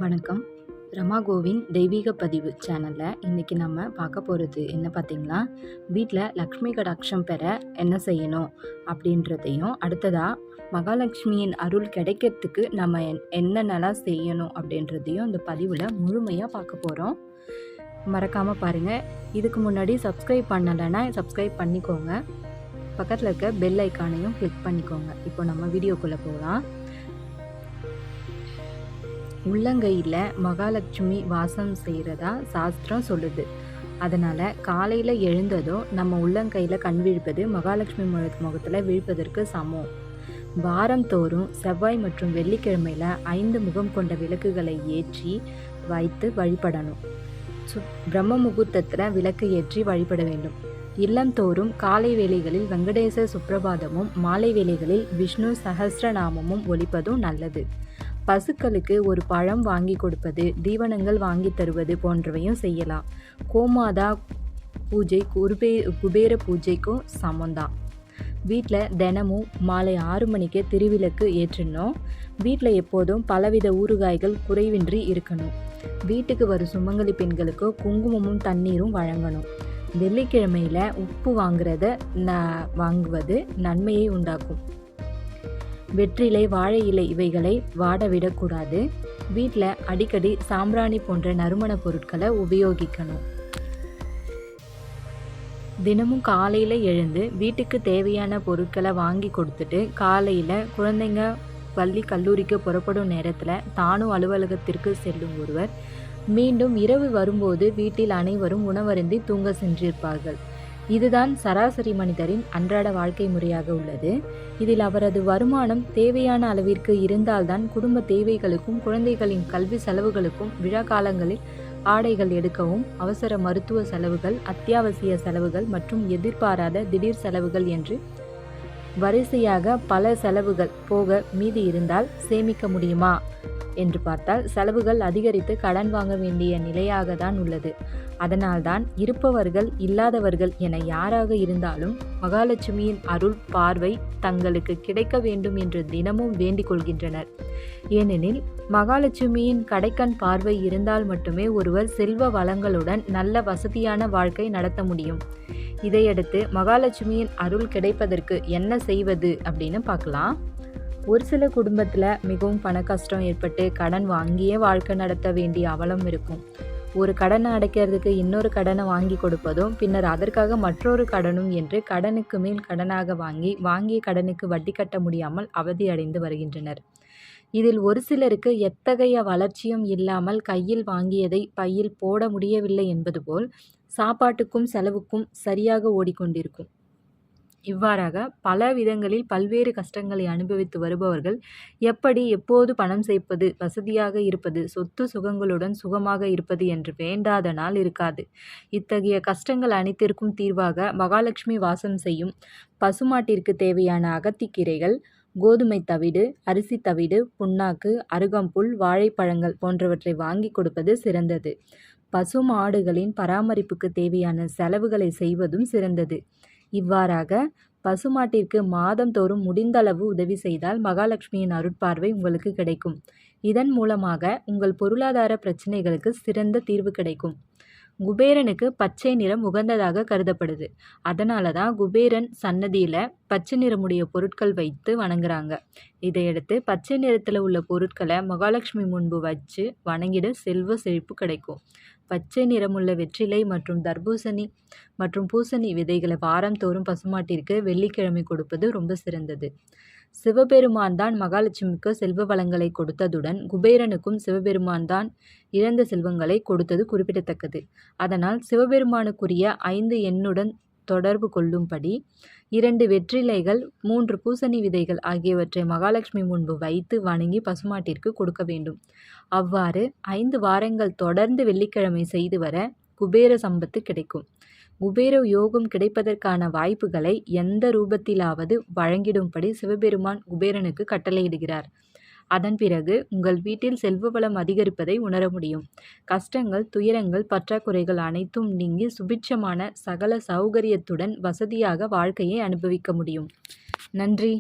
வணக்கம். ரமா கோவிந்த் தெய்வீக பதிவு சேனலில் இன்றைக்கி நம்ம பார்க்க போகிறது என்ன பார்த்திங்கன்னா, வீட்டில் லக்ஷ்மி கடாட்சம் பெற என்ன செய்யணும் அப்படின்றதையும், அடுத்ததாக மகாலட்சுமியின் அருள் கிடைக்கிறதுக்கு நம்ம என்னென்னலாம் செய்யணும் அப்படின்றதையும் இந்த பதிவில் முழுமையாக பார்க்க போகிறோம். மறக்காமல் பாருங்கள். இதுக்கு முன்னாடி சப்ஸ்கிரைப் பண்ணலைன்னா சப்ஸ்கிரைப் பண்ணிக்கோங்க. பக்கத்தில் இருக்க பெல் ஐக்கானையும் கிளிக் பண்ணிக்கோங்க. இப்போ நம்ம வீடியோக்குள்ளே போகலாம். உள்ளங்கையில் மகாலட்சுமி வாசம் செய்கிறதா சாஸ்திரம் சொல்லுது. அதனால் காலையில் எழுந்ததும் நம்ம உள்ளங்கையில் கண் விழிப்பது மகாலட்சுமி முகத்தில் விழிப்பதற்கு சமம். வாரந்தோறும் செவ்வாய் மற்றும் வெள்ளிக்கிழமையில் 5 முகம் கொண்ட விளக்குகளை ஏற்றி வைத்து வழிபடணும். பிரம்ம முகூர்த்தத்தில் விளக்கு ஏற்றி வழிபட வேண்டும். இல்லந்தோறும் காலை வேளைகளில் வெங்கடேச சுப்பிரபாதமும், மாலை வேளைகளில் விஷ்ணு சஹஸ்ரநாமமும் ஒலிப்பதும் நல்லது. பசுக்களுக்கு ஒரு பழம் வாங்கி கொடுப்பது, தீவனங்கள் வாங்கி தருவது போன்றவையும் செய்யலாம். கோமாதா பூஜை குபேர பூஜைக்கும் சமந்தான். வீட்டில் தினமும் மாலை 6 மணிக்கு திருவிளக்கு ஏற்றணும். வீட்டில் எப்போதும் பலவித ஊறுகாய்கள் குறைவின்றி இருக்கணும். வீட்டுக்கு வரும் சுமங்கலி பெண்களுக்கு குங்குமமும் தண்ணீரும் வழங்கணும். வெள்ளிக்கிழமையில் உப்பு வாங்குவது நன்மையை உண்டாக்கும். வெற்றிலை, வாழை இலை இவைகளை வாட விடக்கூடாது. வீட்டில் அடிக்கடி சாம்பிராணி போன்ற நறுமண பொருட்களை உபயோகிக்கணும். தினமும் காலையில் எழுந்து வீட்டுக்கு தேவையான பொருட்களை வாங்கி கொடுத்துட்டு, காலையில் குழந்தைங்க பள்ளி கல்லூரிக்கு புறப்படும் நேரத்தில் தானும் அலுவலகத்திற்கு செல்லும் ஒருவர் மீண்டும் இரவு வரும்போது வீட்டில் அனைவரும் உணவருந்தி தூங்க சென்றிருப்பார்கள். இதுதான் சராசரி மனிதரின் அன்றாட வாழ்க்கை முறையாக உள்ளது. இதில் அவரது வருமானம் தேவையான அளவிற்கு இருந்தால்தான் குடும்ப தேவைகளுக்கும், குழந்தைகளின் கல்வி செலவுகளுக்கும், விழா காலங்களில் ஆடைகள் எடுக்கவும், அவசர மருத்துவ செலவுகள், அத்தியாவசிய செலவுகள் மற்றும் எதிர்பாராத திடீர் செலவுகள் என்று வரிசையாக பல செலவுகள் போக மீதி இருந்தால் சேமிக்க முடியுமா என்று பார்த்தால் செலவுகள் அதிகரித்து கடன் வாங்க வேண்டிய நிலையாக தான் உள்ளது. அதனால்தான் இருப்பவர்கள் இல்லாதவர்கள் என யாராக இருந்தாலும் மகாலட்சுமியின் அருள் பார்வை தங்களுக்கு கிடைக்க வேண்டும் என்று தினமும் வேண்டிக் கொள்கின்றனர். ஏனெனில் மகாலட்சுமியின் கடைக்கண் பார்வை இருந்தால் மட்டுமே ஒருவர் செல்வ வளங்களுடன் நல்ல வசதியான வாழ்க்கை நடத்த முடியும். இதையடுத்து மகாலட்சுமியின் அருள் கிடைப்பதற்கு என்ன செய்வது அப்படின்னு பார்க்கலாம். ஒரு சில குடும்பத்தில் மிகவும் பண கஷ்டம் ஏற்பட்டு கடன் வாங்கியே வாழ்க்கை நடத்த வேண்டிய அவலம் இருக்கும். ஒரு கடனை அடைக்கிறதுக்கு இன்னொரு கடனை வாங்கி கொடுப்பதும், பின்னர் அதற்காக மற்றொரு கடனும் என்று கடனுக்கு மேல் கடனாக வாங்கிய கடனுக்கு வட்டி கட்ட முடியாமல் அவதியடைந்து வருகின்றனர். இதில் ஒரு சிலருக்கு எத்தகைய வளர்ச்சியும் இல்லாமல் கையில் வாங்கியதை பையில் போட முடியவில்லை என்பது போல் சாப்பாட்டுக்கும் செலவுக்கும் சரியாக ஓடிக்கொண்டிருக்கும். இவ்வாறாக பல விதங்களில் பல்வேறு கஷ்டங்களை அனுபவித்து வருபவர்கள் எப்படி எப்போது பணம் சேர்ப்பது, வசதியாக இருப்பது, சொத்து சுகங்களுடன் சுகமாக இருப்பது என்று வேண்டாத நாள் இருக்காது. இத்தகைய கஷ்டங்கள் அனைத்திற்கும் தீர்வாக மகாலட்சுமி வாசம் செய்யும் பசுமாட்டிற்கு தேவையான அகத்திக்கீரைகள், கோதுமை தவிடு, அரிசி தவிடு, புண்ணாக்கு, அருகம்புல், வாழைப்பழங்கள் போன்றவற்றை வாங்கி கொடுப்பது சிறந்தது. பசு மாடுகளின் பராமரிப்புக்கு தேவையான செலவுகளை செய்வதும் சிறந்தது. இவ்வாறாக பசுமாட்டிற்கு மாதந்தோறும் முடிந்தளவு உதவி செய்தால் மகாலட்சுமியின் அருட்பார்வை உங்களுக்கு கிடைக்கும். இதன் மூலமாக உங்கள் பொருளாதார பிரச்சனைகளுக்கு சிறந்த தீர்வு கிடைக்கும். குபேரனுக்கு பச்சை நிறம் உகந்ததாக கருதப்படுது. அதனால தான் குபேரன் சன்னதியில் பச்சை நிறமுடைய பொருட்கள் வைத்து வணங்குறாங்க. இதையடுத்து பச்சை நிறத்தில் உள்ள பொருட்களை மகாலட்சுமி முன்பு வச்சு வணங்கிட செல்வ செழிப்பு கிடைக்கும். பச்சை நிறமுள்ள வெற்றிலை மற்றும் தர்பூசணி மற்றும் பூசணி விதைகளை வாரந்தோறும் பசுமாட்டிற்கு வெள்ளிக்கிழமை கொடுப்பது ரொம்ப சிறந்தது. சிவபெருமான் தான் மகாலட்சுமிக்கு செல்வ வளங்களை கொடுத்ததுடன் குபேரனுக்கும் சிவபெருமான் தான் இழந்த செல்வங்களை கொடுத்தது குறிப்பிடத்தக்கது. அதனால் சிவபெருமானுக்குரிய 5 எண்ணுடன் தொடர்பு கொள்ளும்படி 2 வெற்றிலைகள், 3 பூசணி விதைகள் ஆகியவற்றை மகாலட்சுமி முன்பு வைத்து வணங்கி பசுமாட்டிற்கு கொடுக்க வேண்டும். அவ்வாறு 5 வாரங்கள் தொடர்ந்து வெள்ளிக்கிழமை செய்து வர குபேர சம்பத்து கிடைக்கும். குபேர யோகம் கிடைப்பதற்கான வாய்ப்புகளை எந்த ரூபத்திலாவது வழங்கிடும்படி சிவபெருமான் குபேரனுக்கு கட்டளையிடுகிறார். அதன் பிறகு உங்கள் வீட்டில் செல்வ வளம் அதிகரிப்பதை உணர முடியும். கஷ்டங்கள், துயரங்கள், பற்றாக்குறைகள் அனைத்தும் நீங்கி சுபிட்சமான சகல சௌகரியத்துடன் வசதியாக வாழ்க்கையை அனுபவிக்க முடியும். நன்றி.